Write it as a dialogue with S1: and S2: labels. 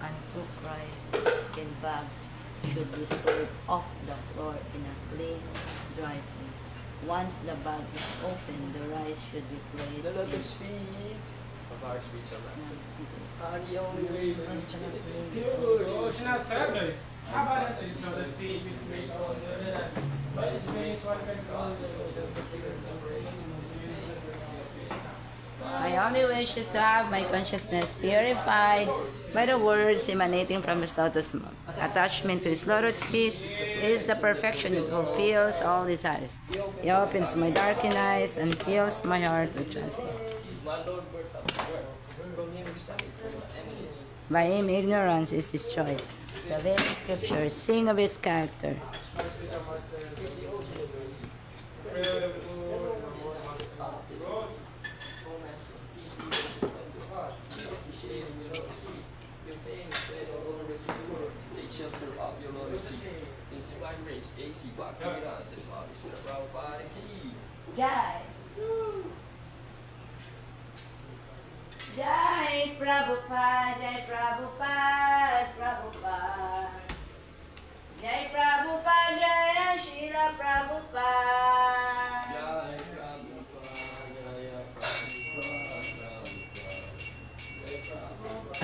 S1: Uncooked rice in bags should be stored off the floor in a clean, dry place. Once the bag is open, the rice should be placed
S2: The
S1: in.
S2: lotus feet of our spiritual master.
S3: Yeah.
S2: The only way to reach it is
S3: Pure ocean of service. How about that? It's not a speed between all the others. But it's very important to all the
S1: I only wish is to have my consciousness purified by the words emanating from his lotus mouth. Attachment to his lotus feet is the perfection. It fulfills all desires. He opens my darkened eyes and fills my heart with transit.
S2: He's my Lord, birth of the world. From him extended prima eminence.
S1: By him, ignorance is destroyed. The very scriptures sing of his character.
S2: He's the ultimate mercy. Romance, peace, we worship unto us. He is the shade in your lotus feet. Your fame is spread all over the world. Take shelter of your lotus feet. His divine grace, A.C. Bhaktivedanta, Swami Srila Prabhupada Ki.
S1: Jai. Jai Prabhupada, Jai Prabhupada, Prabhupada. Jai Prabhupada, Jai Srila Prabhupada.
S2: Jai Prabhupada, Jaya Prabhupada, Prabhupada.